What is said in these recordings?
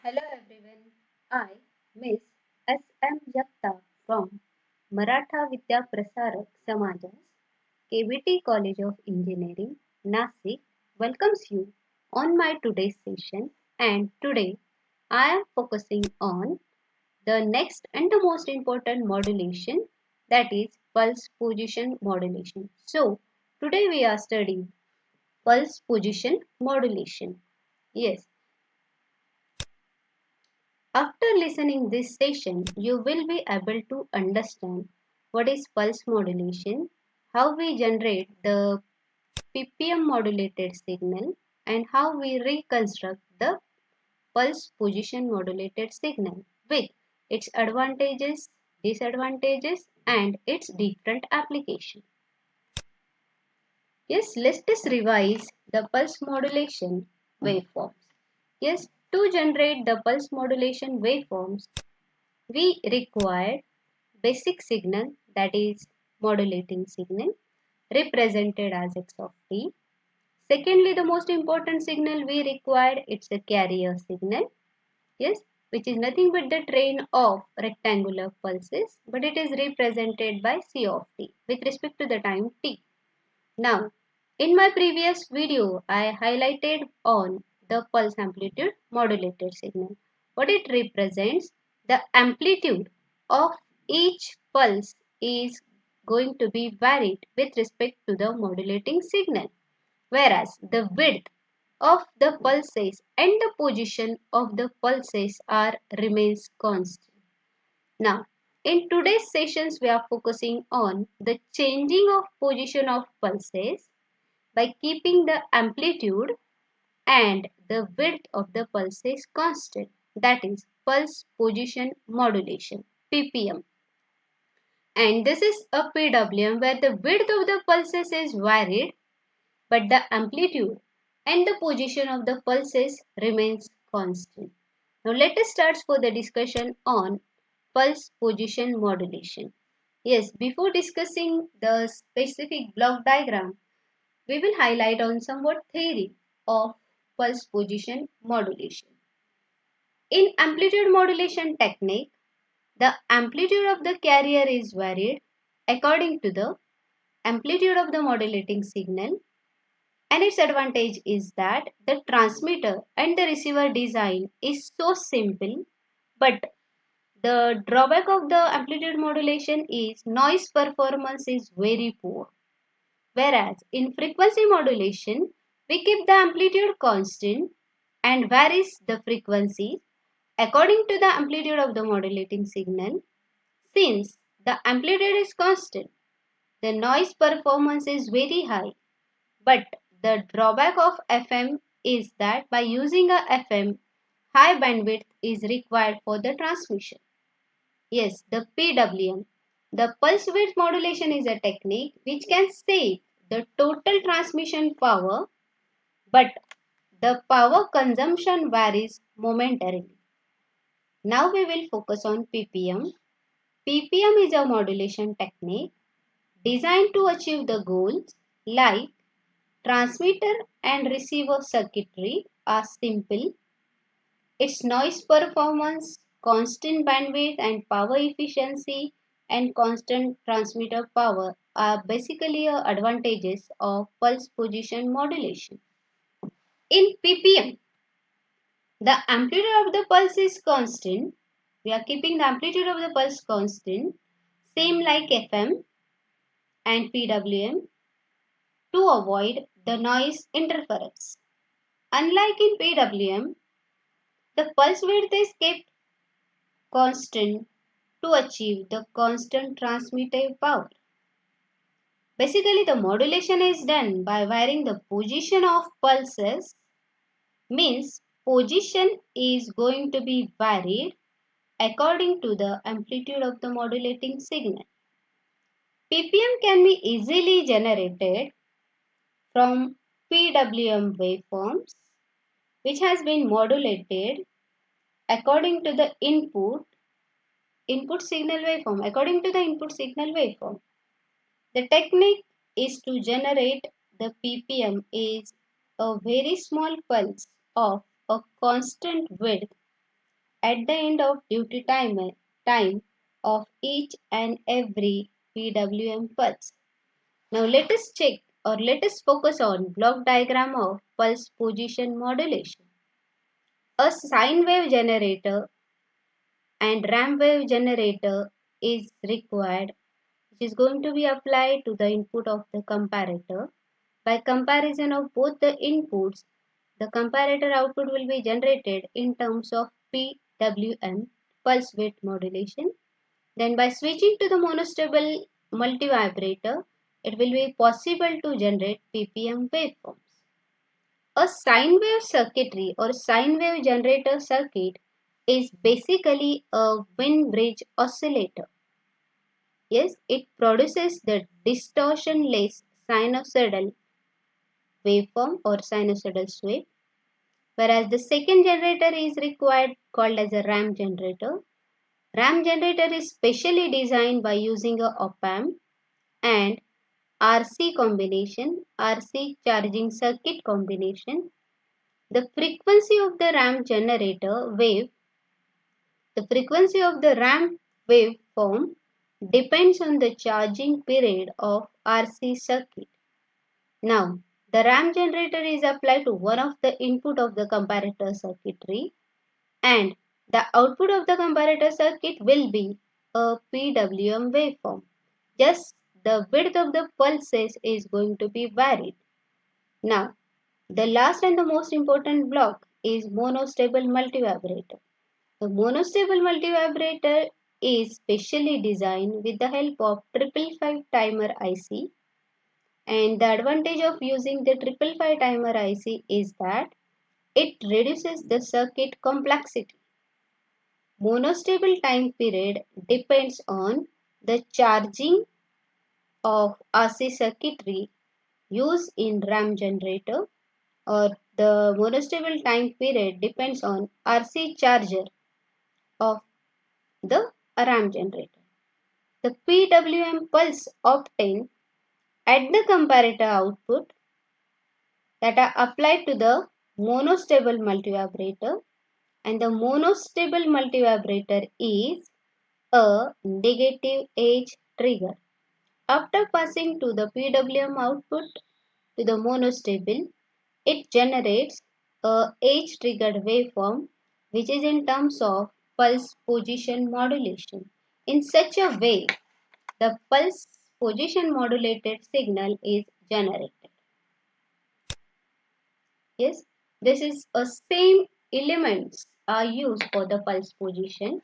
Hello everyone, I, Miss S.M. Jagta from Maratha Vidya Prasarak Samajas, KBT College of Engineering, Nasik, welcomes you on my today's session, and today I am focusing on the next and the most important modulation, that is pulse position modulation. So today we are studying pulse position modulation. Yes, after listening this session, you will be able to understand what is pulse modulation, how we generate the ppm modulated signal, and how we reconstruct the pulse position modulated signal with its advantages, disadvantages, and its different application. Yes, let's just revise the pulse modulation waveforms. Yes, to generate the pulse modulation waveforms, we require basic signal, that is modulating signal, represented as x of t. Secondly, the most important signal we required, it's a carrier signal. Yes, which is nothing but the train of rectangular pulses, but it is represented by c of t with respect to the time t. Now, in my previous video, I highlighted on the pulse amplitude modulated signal. What it represents, the amplitude of each pulse is going to be varied with respect to the modulating signal, whereas the width of the pulses and the position of the pulses are remains constant. Now, in today's sessions, we are focusing on the changing of position of pulses by keeping the amplitude and the width of the pulses constant, that is pulse position modulation ppm. And this is a PWM where the width of the pulses is varied but the amplitude and the position of the pulses remains constant. Now let us start for the discussion on pulse position modulation. Yes, before discussing the specific block diagram, we will highlight on somewhat theory of pulse position modulation. In amplitude modulation technique, the amplitude of the carrier is varied according to the amplitude of the modulating signal, and its advantage is that the transmitter and the receiver design is so simple, but the drawback of the amplitude modulation is noise performance is very poor. Whereas in frequency modulation, we keep the amplitude constant and varies the frequency according to the amplitude of the modulating signal. Since the amplitude is constant, the noise performance is very high. But the drawback of FM is that by using a FM, high bandwidth is required for the transmission. Yes, the PWM. The pulse width modulation is a technique which can save the total transmission power, but the power consumption varies momentarily. Now we will focus on PPM. PPM is a modulation technique designed to achieve the goals like transmitter and receiver circuitry are simple. Its noise performance, constant bandwidth and power efficiency, and constant transmitter power are basically advantages of pulse position modulation. In ppm, the amplitude of the pulse is constant. We are keeping the amplitude of the pulse constant, same like FM and PWM, to avoid the noise interference. Unlike in PWM, the pulse width is kept constant to achieve the constant transmitted power. Basically, the modulation is done by varying the position of pulses, means position is going to be varied according to the amplitude of the modulating signal. ppm can be easily generated from PWM waveforms which has been modulated according to the input signal waveform. According to the input signal waveform, the technique is to generate the ppm is a very small pulse of a constant width at the end of duty time of each and every PWM pulse. Now let us check or let us focus on block diagram of pulse position modulation. A sine wave generator and ramp wave generator is required, which is going to be applied to the input of the comparator. By comparison of both the inputs, the comparator output will be generated in terms of PWM, pulse width modulation. Then by switching to the monostable multivibrator, it will be possible to generate PPM waveforms. A sine wave circuitry or sine wave generator circuit is basically a wind bridge oscillator. Yes, it produces the distortionless sinusoidal waveform or sinusoidal sweep, whereas the second generator is required called as a ramp generator. Ramp generator is specially designed by using a op-amp and RC combination, RC charging circuit combination. The frequency of the ramp generator wave, the frequency of the ramp waveform depends on the charging period of RC circuit. Now, the ramp generator is applied to one of the input of the comparator circuitry and the output of the comparator circuit will be a PWM waveform. Just the width of the pulses is going to be varied. Now, the last and the most important block is monostable multivibrator. The monostable multivibrator is specially designed with the help of 555 timer IC, and the advantage of using the 555 timer IC is that it reduces the circuit complexity. Monostable time period depends on the charging of RC circuitry used in ramp generator, or the monostable time period depends on RC charger of the ramp generator. The PWM pulse obtained at the comparator output that are applied to the monostable multivibrator, and the monostable multivibrator is a negative edge trigger. After passing to the PWM output to the monostable, it generates a edge triggered waveform which is in terms of pulse position modulation. In such a way, the pulse position modulated signal is generated. Yes, this is a same elements are used for the pulse position.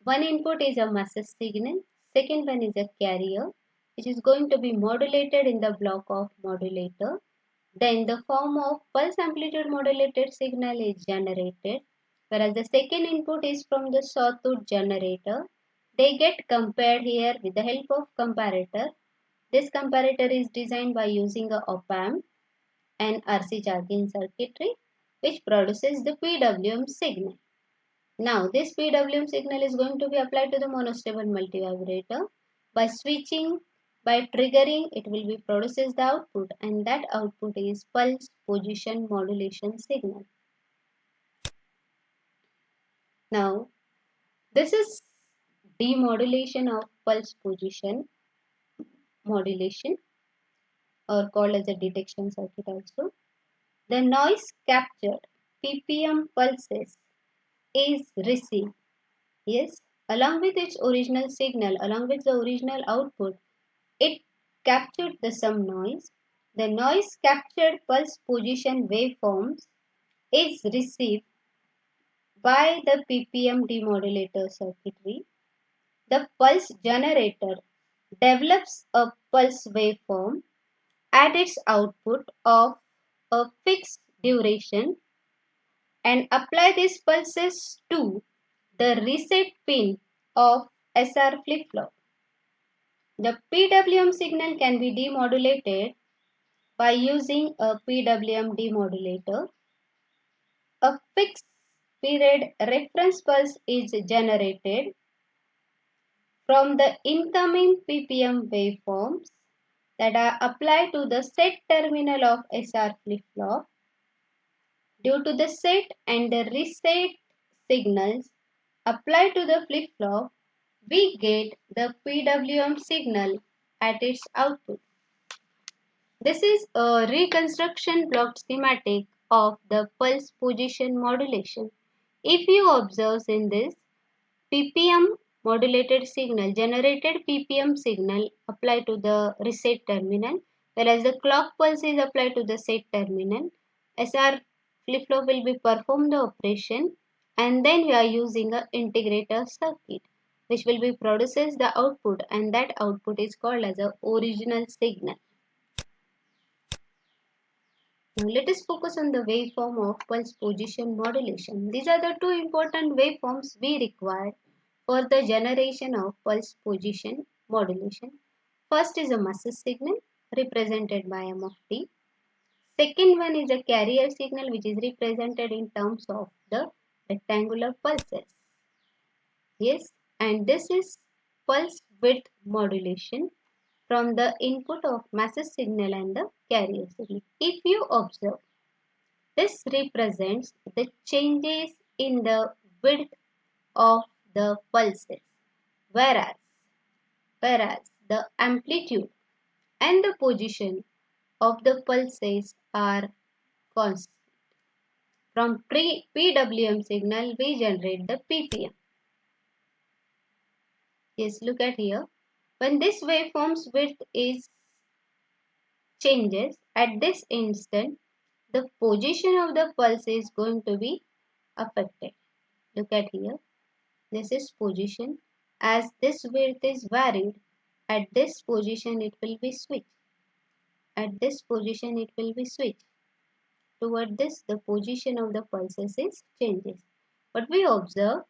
One input is a message signal, second one is a carrier which is going to be modulated in the block of modulator. Then the form of pulse amplitude modulated signal is generated, whereas the second input is from the sawtooth generator. They get compared here with the help of comparator. This comparator is designed by using a op-amp and RC charging circuitry which produces the PWM signal. Now this PWM signal is going to be applied to the monostable multivibrator. By switching, by triggering, it will be produces the output, and that output is pulse position modulation signal. Now this is demodulation of pulse position modulation, or called as a detection circuit also. The noise captured PPM pulses is received, yes, along with its original signal, along with the original output, it captured the some noise. The noise captured pulse position waveforms is received by the PPM demodulator circuitry. The pulse generator develops a pulse waveform at its output of a fixed duration and apply these pulses to the reset pin of SR flip-flop. The PWM signal can be demodulated by using a PWM demodulator. A fixed period reference pulse is generated from the incoming PPM waveforms that are applied to the set terminal of SR flip-flop. Due to the set and the reset signals applied to the flip-flop, we get the PWM signal at its output. This is a reconstruction block schematic of the pulse position modulation. If you observe in this, PPM modulated signal generated PPM signal applied to the reset terminal, whereas the clock pulse is applied to the set terminal. SR flip-flop will be perform the operation, and then we are using a integrator circuit which will be produces the output, and that output is called as a original signal. Now let us focus on the waveform of pulse position modulation. These are the two important waveforms we require for the generation of pulse position modulation. First is a muscle signal represented by M of t. Second one is a carrier signal which is represented in terms of the rectangular pulses. Yes, and this is pulse width modulation from the input of muscle signal and the carrier signal. If you observe, this represents the changes in the width of the pulses, whereas the amplitude and the position of the pulses are constant. From PWM signal, we generate the PPM. Yes, look at here. When this waveform's width is changes at this instant, the position of the pulse is going to be affected. Look at here. This is position. As this width is varied, at this position it will be switched. At this position it will be switched. Toward this, the position of the pulses is changes. But we observe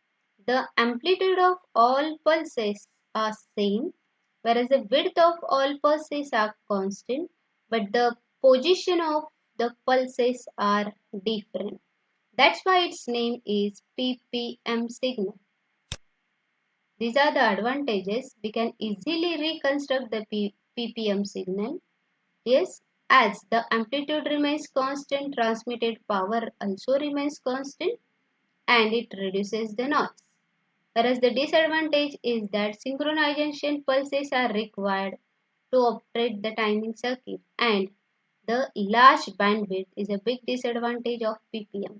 the amplitude of all pulses are same, whereas the width of all pulses are constant, but the position of the pulses are different. That's why its name is PPM signal. These are the advantages. We can easily reconstruct the PPM signal. Yes, as the amplitude remains constant, transmitted power also remains constant, and it reduces the noise. Whereas the disadvantage is that synchronization pulses are required to operate the timing circuit, and the large bandwidth is a big disadvantage of PPM,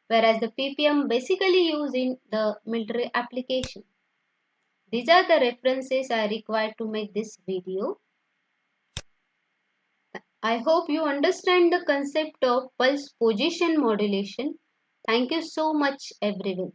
whereas the PPM basically used in the military application. These are the references I required to make this video. I hope you understand the concept of pulse position modulation. Thank you so much everyone.